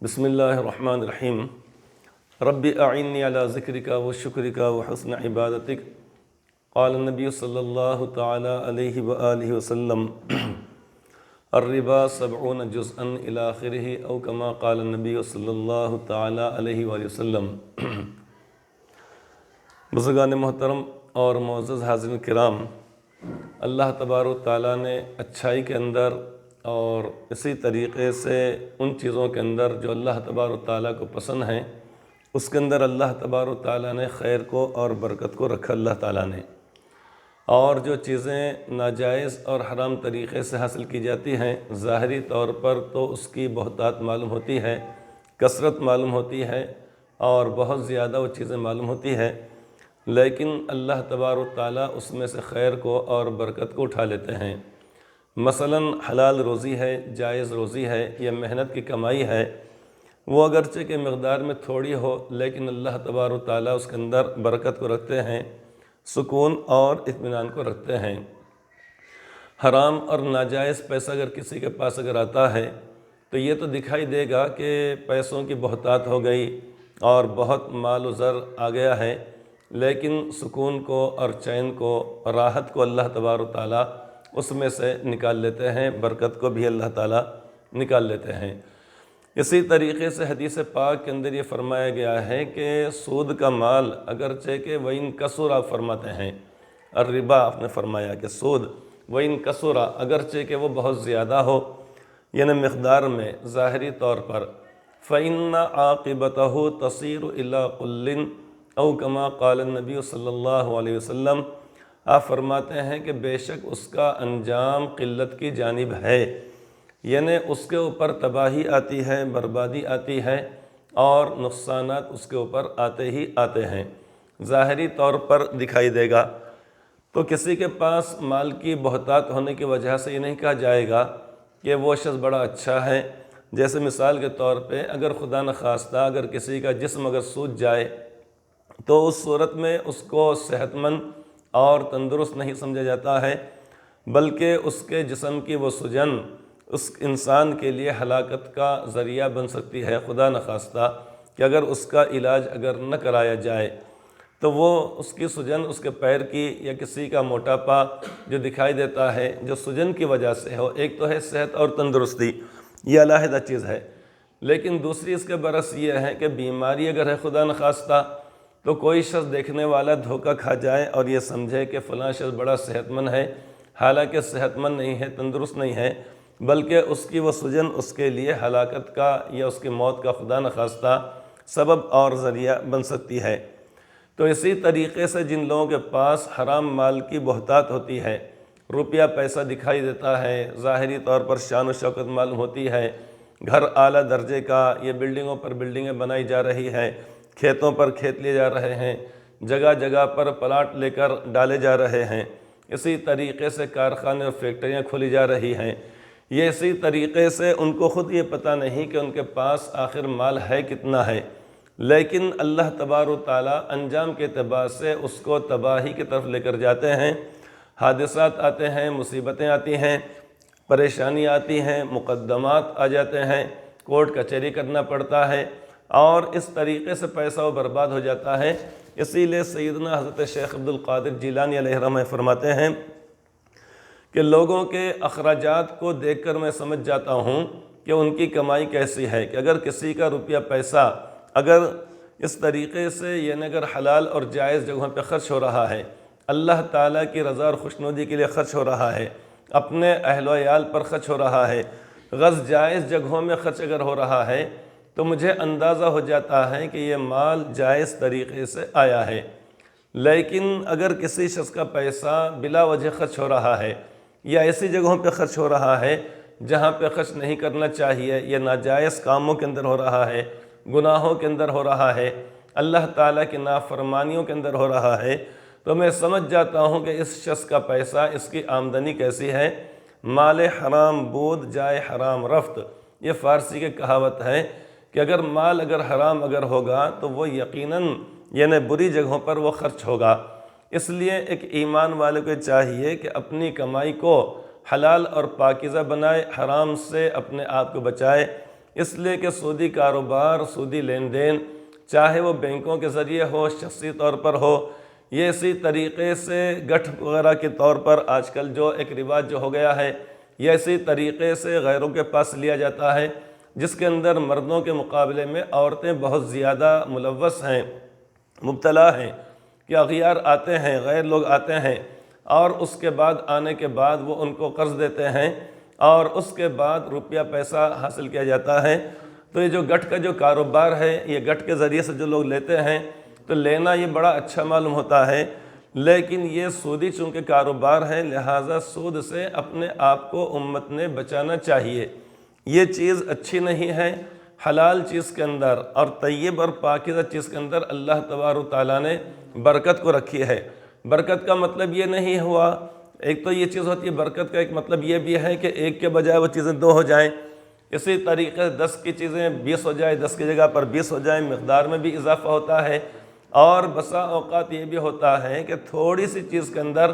بسم اللہ الرحمن الرحیم رب اعنی علی ذکرک و شکرک و حسن عبادتک قال النبی صلی اللہ تعالی علیہ وآلہ وسلم الربا 70 جزءا الی آخرہ او کما قال النبی صلی اللہ تعالی علیہ وآلہ وسلم۔ بزرگان محترم اور معزز حاضرین کرام، اللہ تبارک و تعالیٰ نے اچھائی کے اندر اور اسی طریقے سے ان چیزوں کے اندر جو اللہ تبارک و تعالیٰ کو پسند ہیں، اس کے اندر اللہ تبارک و تعالیٰ نے خیر کو اور برکت کو رکھا اللہ تعالیٰ نے۔ اور جو چیزیں ناجائز اور حرام طریقے سے حاصل کی جاتی ہیں، ظاہری طور پر تو اس کی بہتات معلوم ہوتی ہے، کثرت معلوم ہوتی ہے اور بہت زیادہ وہ چیزیں معلوم ہوتی ہے، لیکن اللہ تبارک و تعالیٰ اس میں سے خیر کو اور برکت کو اٹھا لیتے ہیں۔ مثلاً حلال روزی ہے، جائز روزی ہے یا محنت کی کمائی ہے، وہ اگرچہ کہ مقدار میں تھوڑی ہو لیکن اللہ تبارک و تعالیٰ اس کے اندر برکت کو رکھتے ہیں، سکون اور اطمینان کو رکھتے ہیں۔ حرام اور ناجائز پیسہ اگر کسی کے پاس اگر آتا ہے تو یہ تو دکھائی دے گا کہ پیسوں کی بہتات ہو گئی اور بہت مال و زر آ گیا ہے، لیکن سکون کو اور چین کو، راحت کو اللہ تبارک و تعالیٰ اس میں سے نکال لیتے ہیں، برکت کو بھی اللہ تعالیٰ نکال لیتے ہیں۔ اسی طریقے سے حدیث پاک کے اندر یہ فرمایا گیا ہے کہ سود کا مال اگرچہ کہ وَإِن کثر، آپ فرماتے ہیں الربا، آپ نے فرمایا کہ سود وَإِن کثر، اگرچہ کہ وہ بہت زیادہ ہو، یعنی مقدار میں ظاہری طور پر، فَإِنَّ عَاقِبَتَهُ تَصِيرُ إِلَىٰ قُلٍّ او کما قال النبی صلی اللہ علیہ وسلم، آپ فرماتے ہیں کہ بے شک اس کا انجام قلت کی جانب ہے، یعنی اس کے اوپر تباہی آتی ہے، بربادی آتی ہے اور نقصانات اس کے اوپر آتے ہی آتے ہیں، ظاہری طور پر دکھائی دے گا۔ تو کسی کے پاس مال کی بہتات ہونے کی وجہ سے یہ نہیں کہا جائے گا کہ وہ شخص بڑا اچھا ہے۔ جیسے مثال کے طور پہ اگر خدا نخواستہ اگر کسی کا جسم اگر سوج جائے تو اس صورت میں اس کو صحت مند اور تندرست نہیں سمجھا جاتا ہے، بلکہ اس کے جسم کی وہ سجن اس انسان کے لیے ہلاکت کا ذریعہ بن سکتی ہے۔ خدا نخواستہ کہ اگر اس کا علاج اگر نہ کرایا جائے تو وہ اس کی سجن، اس کے پیر کی یا کسی کا موٹاپا جو دکھائی دیتا ہے، جو سجن کی وجہ سے ہو، ایک تو ہے صحت اور تندرستی، یہ علیحدہ چیز ہے، لیکن دوسری اس کے برعکس یہ ہے کہ بیماری اگر ہے خدا نخواستہ تو کوئی شخص دیکھنے والا دھوکہ کھا جائے اور یہ سمجھے کہ فلاں شخص بڑا صحت مند ہے، حالانکہ صحت مند نہیں ہے، تندرست نہیں ہے، بلکہ اس کی وہ سجن اس کے لیے ہلاکت کا یا اس کی موت کا خدا نخواستہ سبب اور ذریعہ بن سکتی ہے۔ تو اسی طریقے سے جن لوگوں کے پاس حرام مال کی بہتات ہوتی ہے، روپیہ پیسہ دکھائی دیتا ہے، ظاہری طور پر شان و شوکت معلوم ہوتی ہے، گھر اعلیٰ درجے کا، یہ بلڈنگوں پر بلڈنگیں بنائی جا رہی ہے، کھیتوں پر کھیت لیے جا رہے ہیں، جگہ جگہ پر پلاٹ لے کر ڈالے جا رہے ہیں، اسی طریقے سے کارخانے اور فیکٹریاں کھولی جا رہی ہیں، یہ اسی طریقے سے ان کو خود یہ پتہ نہیں کہ ان کے پاس آخر مال ہے کتنا ہے، لیکن اللہ تبارک و تعالیٰ انجام کے اعتبار سے اس کو تباہی کی طرف لے کر جاتے ہیں۔ حادثات آتے ہیں، مصیبتیں آتی ہیں، پریشانی آتی ہیں، مقدمات آ جاتے ہیں، کورٹ کچہری کرنا پڑتا ہے اور اس طریقے سے پیسہ وہ برباد ہو جاتا ہے۔ اسی لیے سیدنا حضرت شیخ عبد القادر جیلانی علیہ رحمہ فرماتے ہیں کہ لوگوں کے اخراجات کو دیکھ کر میں سمجھ جاتا ہوں کہ ان کی کمائی کیسی ہے، کہ اگر کسی کا روپیہ پیسہ اگر اس طریقے سے یعنی اگر حلال اور جائز جگہوں پہ خرچ ہو رہا ہے، اللہ تعالیٰ کی رضا اور خوشنودی کے لیے خرچ ہو رہا ہے، اپنے اہل و عیال پر خرچ ہو رہا ہے، غرض جائز جگہوں میں خرچ اگر ہو رہا ہے تو مجھے اندازہ ہو جاتا ہے کہ یہ مال جائز طریقے سے آیا ہے۔ لیکن اگر کسی شخص کا پیسہ بلا وجہ خرچ ہو رہا ہے یا ایسی جگہوں پہ خرچ ہو رہا ہے جہاں پہ خرچ نہیں کرنا چاہیے یا ناجائز کاموں کے اندر ہو رہا ہے، گناہوں کے اندر ہو رہا ہے، اللہ تعالیٰ کی نافرمانیوں کے اندر ہو رہا ہے، تو میں سمجھ جاتا ہوں کہ اس شخص کا پیسہ، اس کی آمدنی کیسی ہے۔ مال حرام بود جائے حرام رفت، یہ فارسی کی کہاوت ہے کہ اگر مال اگر حرام اگر ہوگا تو وہ یقیناً یعنی بری جگہوں پر وہ خرچ ہوگا۔ اس لیے ایک ایمان والے کو چاہیے کہ اپنی کمائی کو حلال اور پاکیزہ بنائے، حرام سے اپنے آپ کو بچائے، اس لیے کہ سودی کاروبار، سودی لین دین، چاہے وہ بینکوں کے ذریعے ہو، شخصی طور پر ہو، یہ اسی طریقے سے گٹھ وغیرہ کے طور پر آج کل جو ایک رواج جو ہو گیا ہے، یہ اسی طریقے سے غیروں کے پاس لیا جاتا ہے، جس کے اندر مردوں کے مقابلے میں عورتیں بہت زیادہ ملوث ہیں، مبتلا ہیں، کہ اغیار آتے ہیں، غیر لوگ آتے ہیں، اور اس کے بعد آنے کے بعد وہ ان کو قرض دیتے ہیں اور اس کے بعد روپیہ پیسہ حاصل کیا جاتا ہے۔ تو یہ جو گٹھ کا جو کاروبار ہے، یہ گٹھ کے ذریعے سے جو لوگ لیتے ہیں تو لینا یہ بڑا اچھا معلوم ہوتا ہے، لیکن یہ سودی چونکہ کاروبار ہے، لہٰذا سود سے اپنے آپ کو امت نے بچانا چاہیے۔ یہ چیز اچھی نہیں ہے۔ حلال چیز کے اندر اور طیب اور پاکیزہ چیز کے اندر اللہ تبارک و تعالیٰ نے برکت کو رکھی ہے۔ برکت کا مطلب یہ نہیں ہوا، ایک تو یہ چیز ہوتی ہے، برکت کا ایک مطلب یہ بھی ہے کہ ایک کے بجائے وہ چیزیں 2 ہو جائیں، اسی طریقے سے 10 کی چیزیں 20 ہو جائیں، 10 کی جگہ پر 20 ہو جائیں، مقدار میں بھی اضافہ ہوتا ہے۔ اور بسا اوقات یہ بھی ہوتا ہے کہ تھوڑی سی چیز کے اندر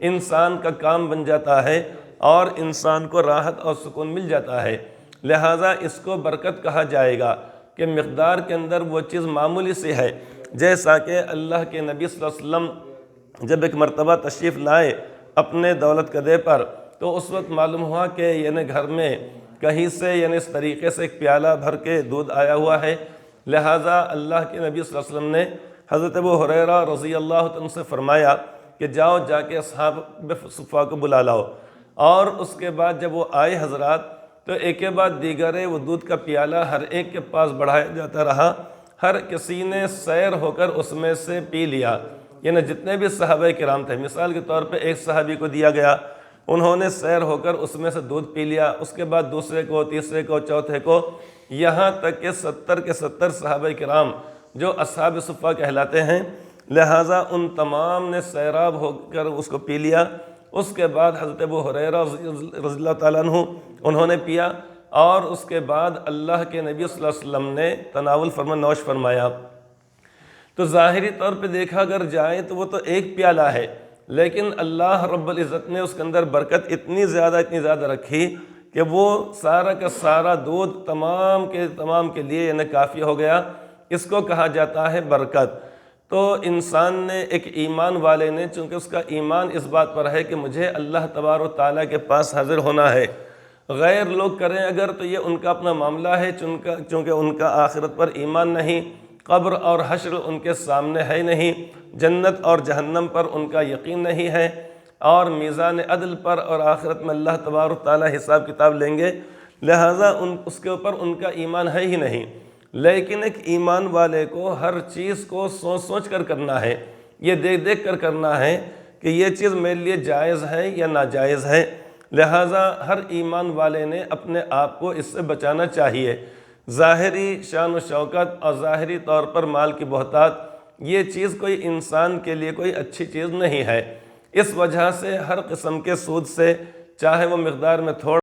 انسان کا کام بن جاتا ہے اور انسان کو راحت اور سکون مل جاتا ہے، لہٰذا اس کو برکت کہا جائے گا کہ مقدار کے اندر وہ چیز معمولی سی ہے۔ جیسا کہ اللہ کے نبی صلی اللہ علیہ وسلم جب ایک مرتبہ تشریف لائے اپنے دولت قدے پر، تو اس وقت معلوم ہوا کہ یعنی گھر میں کہیں سے یعنی اس طریقے سے ایک پیالہ بھر کے دودھ آیا ہوا ہے، لہٰذا اللہ کے نبی صلی اللہ علیہ وسلم نے حضرت ابو ہریرہ رضی اللہ عنہ سے فرمایا کہ جاؤ جا کے اصحاب صفہ کو بلا لاؤ، اور اس کے بعد جب وہ آئے حضرات تو ایک کے بعد دیگر وہ دودھ کا پیالہ ہر ایک کے پاس بڑھایا جاتا رہا، ہر کسی نے سیر ہو کر اس میں سے پی لیا، یعنی جتنے بھی صحابہ کرام تھے، مثال کے طور پہ ایک صحابی کو دیا گیا، انہوں نے سیر ہو کر اس میں سے دودھ پی لیا، اس کے بعد دوسرے کو، تیسرے کو، چوتھے کو، یہاں تک کہ 70 کے 70 صحابہ کرام جو اصحاب صفہ کہلاتے ہیں، لہٰذا ان تمام نے سیراب ہو کر اس کو پی لیا۔ اس کے بعد حضرت ابو ہریرہ رضی اللہ تعالیٰ عنہ انہوں نے پیا، اور اس کے بعد اللہ کے نبی صلی اللہ علیہ وسلم نے تناول نوش فرمایا۔ تو ظاہری طور پہ دیکھا اگر جائے تو وہ تو ایک پیالہ ہے، لیکن اللہ رب العزت نے اس کے اندر برکت اتنی زیادہ رکھی کہ وہ سارا کا سارا دودھ تمام کے لیے یعنی کافی ہو گیا۔ اس کو کہا جاتا ہے برکت۔ تو انسان نے، ایک ایمان والے نے، چونکہ اس کا ایمان اس بات پر ہے کہ مجھے اللہ تبارک و تعالیٰ کے پاس حاضر ہونا ہے، غیر لوگ کریں اگر تو یہ ان کا اپنا معاملہ ہے، چونکہ ان کا آخرت پر ایمان نہیں، قبر اور حشر ان کے سامنے ہے نہیں، جنت اور جہنم پر ان کا یقین نہیں ہے، اور میزان عدل پر اور آخرت میں اللہ تبارک و تعالیٰ حساب کتاب لیں گے، لہٰذا اس کے اوپر ان کا ایمان ہے ہی نہیں۔ لیکن ایک ایمان والے کو ہر چیز کو سوچ کر کرنا ہے، یہ دیکھ کر کرنا ہے کہ یہ چیز میرے لیے جائز ہے یا ناجائز ہے، لہٰذا ہر ایمان والے نے اپنے آپ کو اس سے بچانا چاہیے۔ ظاہری شان و شوکت اور ظاہری طور پر مال کی بہتات، یہ چیز کوئی انسان کے لیے کوئی اچھی چیز نہیں ہے۔ اس وجہ سے ہر قسم کے سود سے، چاہے وہ مقدار میں تھوڑا